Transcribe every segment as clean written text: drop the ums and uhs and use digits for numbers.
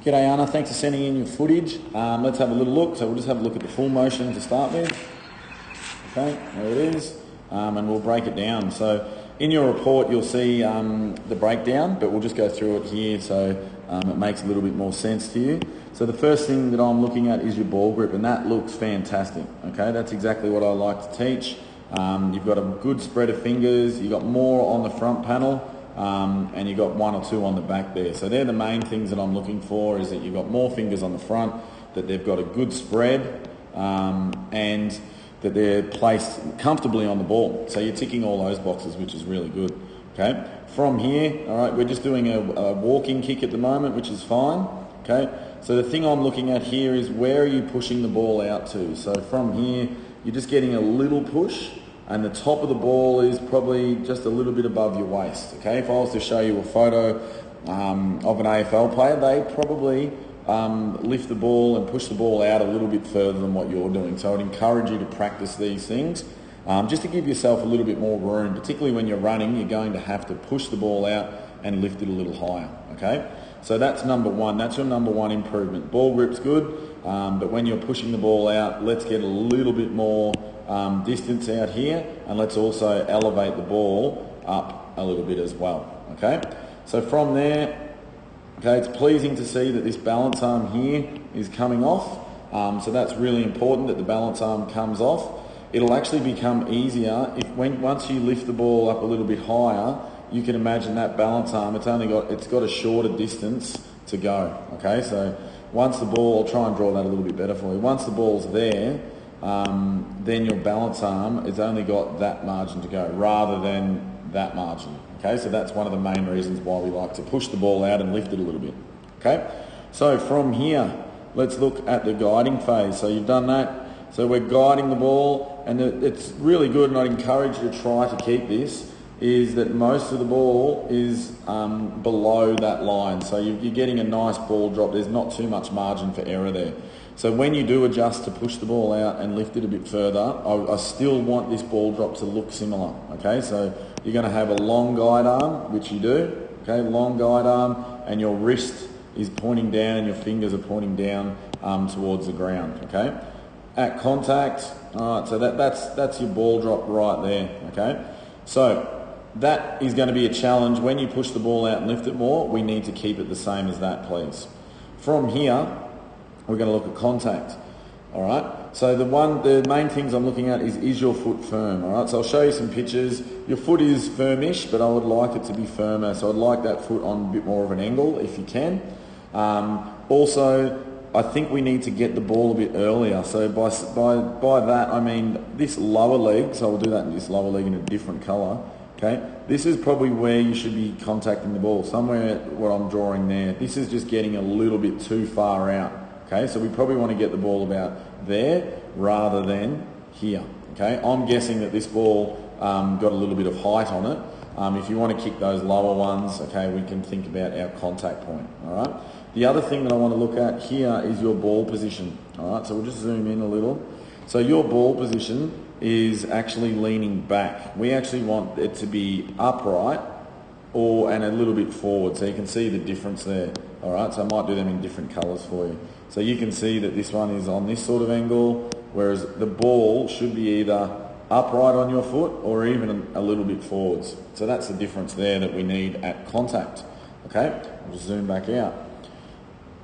G'day Anna, thanks for sending in your footage. Let's have a little look. So we'll just have a look at the full motion to start with. Okay, there it is. And we'll break it down. So in your report you'll see the breakdown, but we'll just go through it here so it makes a little bit more sense to you. So the first thing that I'm looking at is your ball grip, and that looks fantastic. Okay, that's exactly what I like to teach. You've got a good spread of fingers, you've got more on the front panel, and you've got one or two on the back there. So they're the main things that I'm looking for, is that you've got more fingers on the front, that they've got a good spread, and that they're placed comfortably on the ball. So you're ticking all those boxes, which is really good. Okay. From here, all right, we're just doing a walking kick at the moment, which is fine. Okay. So the thing I'm looking at here is where are you pushing the ball out to? So from here, you're just getting a little push, and the top of the ball is probably just a little bit above your waist. Okay, if I was to show you a photo of an AFL player, they probably lift the ball and push the ball out a little bit further than what you're doing. So I'd encourage you to practice these things just to give yourself a little bit more room. Particularly when you're running, you're going to have to push the ball out and lift it a little higher. Okay, so that's number one. That's your number one improvement. Ball grip's good, but when you're pushing the ball out, let's get a little bit more distance out here, and let's also elevate the ball up a little bit as well. Okay, so from there, okay, it's pleasing to see that this balance arm here is coming off. So that's really important that the balance arm comes off. It'll actually become easier if once you lift the ball up a little bit higher, you can imagine that balance arm, it's got a shorter distance to go. Okay, so once the ball, I'll try and draw that a little bit better for you. Once the ball's there, then your balance arm has only got that margin to go rather than that margin. Okay, so that's one of the main reasons why we like to push the ball out and lift it a little bit. Okay, so from here, let's look at the guiding phase. So you've done that. So we're guiding the ball, and it's really good, and I'd encourage you to try to keep this, is that most of the ball is below that line. So you're getting a nice ball drop. There's not too much margin for error there. So when you do adjust to push the ball out and lift it a bit further, I still want this ball drop to look similar. Okay, so you're going to have a long guide arm, which you do. Okay, long guide arm, and your wrist is pointing down and your fingers are pointing down towards the ground. Okay, at contact. All right, so that's your ball drop right there. Okay, so that is going to be a challenge. When you push the ball out and lift it more, we need to keep it the same as that, please. From here, we're going to look at contact. All right. So the main things I'm looking at is your foot firm. All right. So I'll show you some pictures. Your foot is firmish, but I would like it to be firmer. So I'd like that foot on a bit more of an angle if you can. Also, I think we need to get the ball a bit earlier. So by that I mean this lower leg. So I'll do that in this lower leg in a different colour. Okay. This is probably where you should be contacting the ball. Somewhere what I'm drawing there. This is just getting a little bit too far out. Okay, so we probably want to get the ball about there rather than here. Okay, I'm guessing that this ball got a little bit of height on it. If you want to kick those lower ones, okay, we can think about our contact point. All right. The other thing that I want to look at here is your ball position. All right, so we'll just zoom in a little. So your ball position is actually leaning back. We actually want it to be upright and a little bit forward, so you can see the difference there. All right, so I might do them in different colours for you. So you can see that this one is on this sort of angle, whereas the ball should be either upright on your foot or even a little bit forwards. So that's the difference there that we need at contact. Okay, I'll just zoom back out.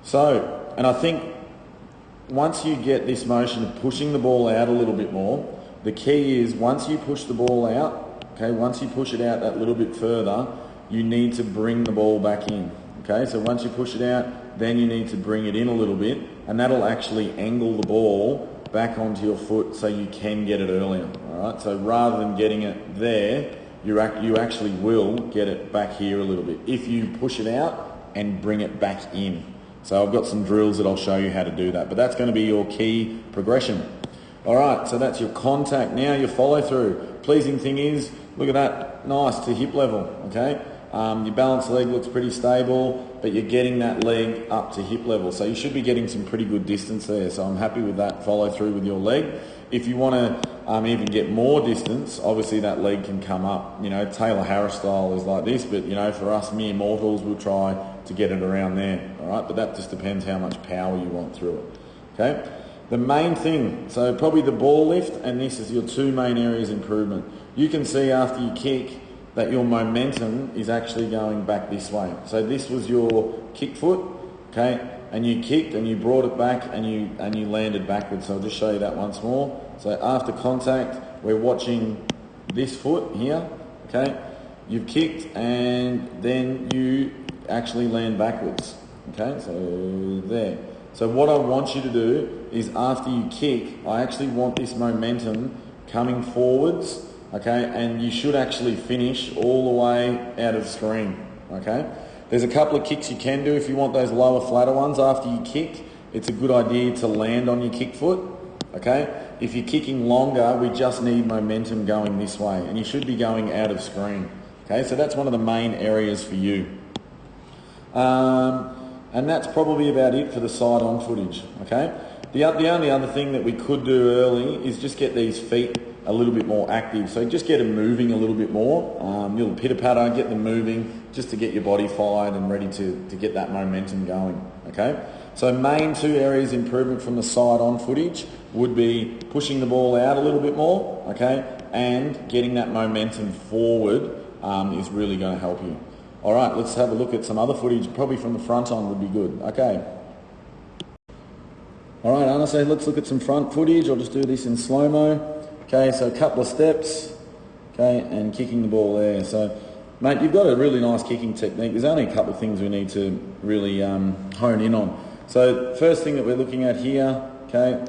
So, and I think once you get this motion of pushing the ball out a little bit more, the key is once you push the ball out, okay, once you push it out that little bit further, you need to bring the ball back in. Okay, so once you push it out, then you need to bring it in a little bit, and that'll actually angle the ball back onto your foot so you can get it earlier. All right, so rather than getting it there, you actually will get it back here a little bit if you push it out and bring it back in. So I've got some drills that I'll show you how to do that, but that's going to be your key progression. All right, so that's your contact. Now your follow through. Pleasing thing is, look at that, nice to hip level. Okay. Your balanced leg looks pretty stable, but you're getting that leg up to hip level. So you should be getting some pretty good distance there. So I'm happy with that follow through with your leg. If you want to even get more distance, obviously that leg can come up. You know, Taylor Harris style is like this, but you know, for us mere mortals, we'll try to get it around there. All right, but that just depends how much power you want through it. Okay. The main thing, so probably the ball lift, and this is your two main areas improvement. You can see after you kick that your momentum is actually going back this way. So this was your kick foot, okay, and you kicked and you brought it back and you landed backwards. So I'll just show you that once more. So after contact, we're watching this foot here, okay. You've kicked and then you actually land backwards, okay. So there. So what I want you to do is after you kick, I actually want this momentum coming forwards, okay, and you should actually finish all the way out of screen, okay. There's a couple of kicks you can do if you want those lower, flatter ones after you kick. It's a good idea to land on your kick foot, okay. If you're kicking longer, we just need momentum going this way, and you should be going out of screen, okay. So that's one of the main areas for you. And that's probably about it for the side-on footage, okay? The only other thing that we could do early is just get these feet a little bit more active. So just get them moving a little bit more. Little pitter-patter, get them moving just to get your body fired and ready to get that momentum going, okay? So main two areas improvement from the side-on footage would be pushing the ball out a little bit more, okay? And getting that momentum forward is really going to help you. All right, let's have a look at some other footage, probably from the front on would be good. Okay. All right, Anna, so let's look at some front footage. I'll just do this in slow-mo. Okay, so a couple of steps, okay, and kicking the ball there. So, mate, you've got a really nice kicking technique. There's only a couple of things we need to really hone in on. So, first thing that we're looking at here, okay,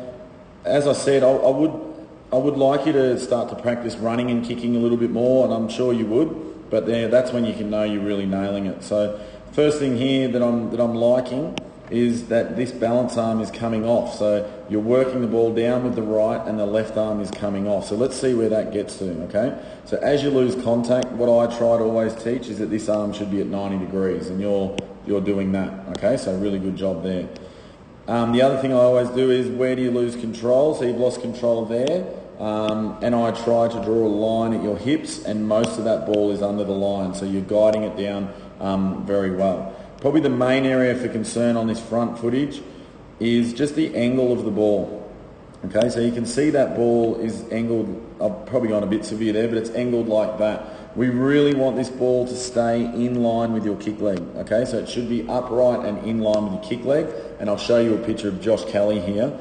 as I said, I would like you to start to practice running and kicking a little bit more, and I'm sure you would. But that's when you can know you're really nailing it. So first thing here that I'm liking is that this balance arm is coming off. So you're working the ball down with the right and the left arm is coming off. So let's see where that gets to, okay? So as you lose contact, what I try to always teach is that this arm should be at 90 degrees and you're doing that, okay? So really good job there. The other thing I always do is where do you lose control? So you've lost control there. And I try to draw a line at your hips and most of that ball is under the line, so you're guiding it down very well. Probably the main area for concern on this front footage is just the angle of the ball. Okay, so you can see that ball is angled, I've probably gone a bit severe there, but it's angled like that. We really want this ball to stay in line with your kick leg, okay? So it should be upright and in line with your kick leg, and I'll show you a picture of Josh Kelly here,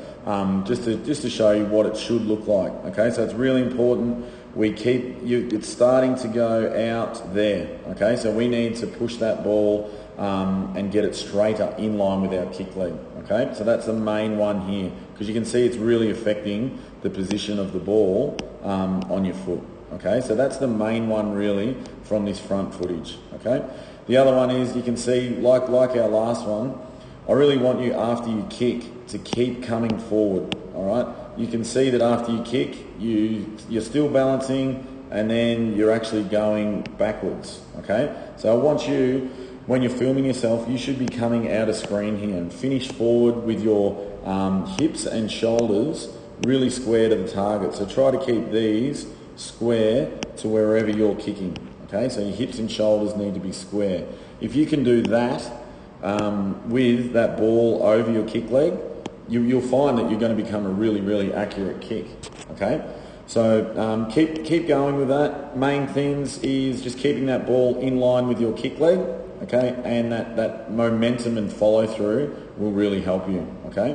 just to show you what it should look like, okay? So it's really important we keep, it's starting to go out there, okay? So we need to push that ball and get it straighter in line with our kick leg, okay? So that's the main one here, because you can see it's really affecting the position of the ball on your foot, okay? So that's the main one really from this front footage, okay? The other one is, you can see, like our last one, I really want you after you kick to keep coming forward, all right? You can see that after you kick, you're still balancing and then you're actually going backwards, okay? So I want you, when you're filming yourself, you should be coming out of screen here and finish forward with your hips and shoulders really square to the target. So try to keep these square to wherever you're kicking, okay? So your hips and shoulders need to be square. If you can do that with that ball over your kick leg, you'll find that you're going to become a really, really accurate kick, okay? So keep going with that. Main things is just keeping that ball in line with your kick leg, okay? And that momentum and follow through will really help you, okay?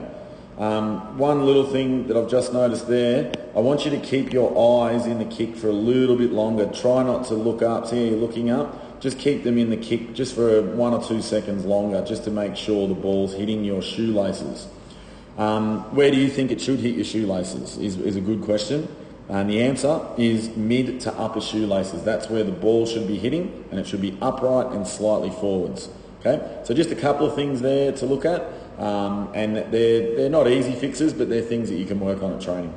One little thing that I've just noticed there, I want you to keep your eyes in the kick for a little bit longer. Try not to look up. See how you're looking up? Just keep them in the kick just for 1 or 2 seconds longer, just to make sure the ball's hitting your shoelaces. Where do you think it should hit your shoelaces is a good question. And the answer is mid to upper shoelaces. That's where the ball should be hitting, and it should be upright and slightly forwards. Okay, so just a couple of things there to look at, and they're not easy fixes, but they're things that you can work on at training.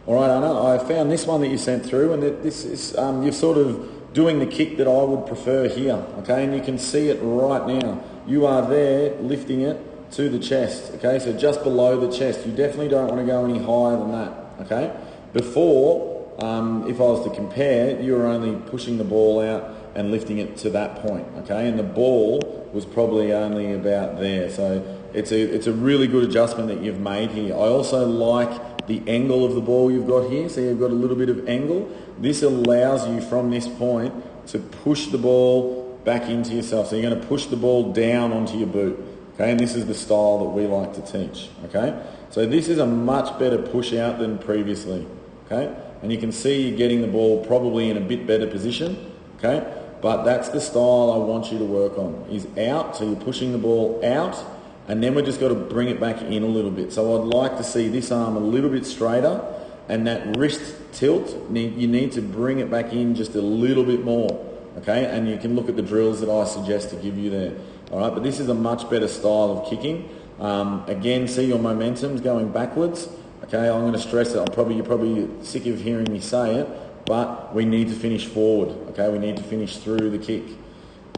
All right, Anna, I found this one that you sent through, and this is you've sort of doing the kick that I would prefer here, okay? And you can see it right now. You are there lifting it to the chest, okay? So just below the chest. You definitely don't want to go any higher than that, okay? Before, if I was to compare, you were only pushing the ball out and lifting it to that point, okay? And the ball was probably only about there. So it's a really good adjustment that you've made here. I also like the angle of the ball you've got here. So you've got a little bit of angle. This allows you from this point to push the ball back into yourself. So you're going to push the ball down onto your boot, okay? And this is the style that we like to teach, okay? So this is a much better push out than previously, okay? And you can see you're getting the ball probably in a bit better position, okay? But that's the style I want you to work on, is out. So you're pushing the ball out, and then we've just got to bring it back in a little bit. So I'd like to see this arm a little bit straighter, and that wrist tilt, you need to bring it back in just a little bit more, okay? And you can look at the drills that I suggest to give you there, all right? But this is a much better style of kicking. Again, see your momentum's going backwards, okay? I'm going to stress it. You're probably sick of hearing me say it, but we need to finish forward, okay? We need to finish through the kick,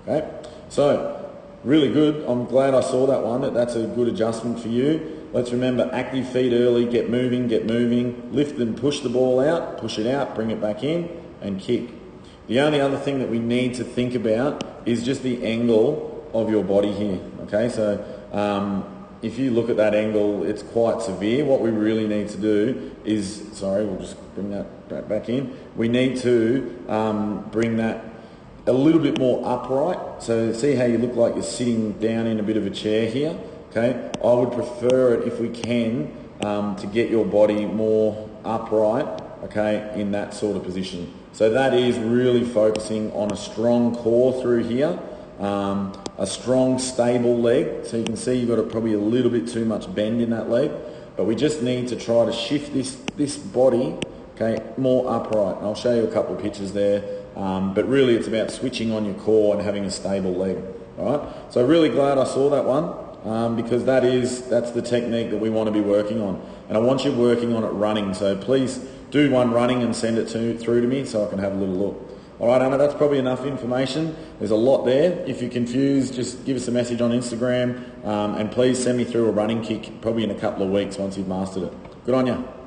okay? So, really good. I'm glad I saw that one. That's a good adjustment for you. Let's remember, active feet early, get moving, lift and push the ball out, push it out, bring it back in, and kick. The only other thing that we need to think about is just the angle of your body here, okay? So, if you look at that angle, it's quite severe. What we really need to do is, we'll just bring that back in. We need to bring that a little bit more upright. So see how you look like you're sitting down in a bit of a chair here, okay? I would prefer it, if we can, to get your body more upright, okay, in that sort of position. So that is really focusing on a strong core through here, a strong, stable leg. So you can see you've got probably a little bit too much bend in that leg, but we just need to try to shift this body, okay, more upright. And I'll show you a couple of pictures there, but really it's about switching on your core and having a stable leg, all right? So really glad I saw that one, because that's the technique that we want to be working on. And I want you working on it running, so please do one running and send it through to me so I can have a little look. All right, Anna, that's probably enough information. There's a lot there. If you're confused, just give us a message on Instagram, and please send me through a running kick probably in a couple of weeks once you've mastered it. Good on you.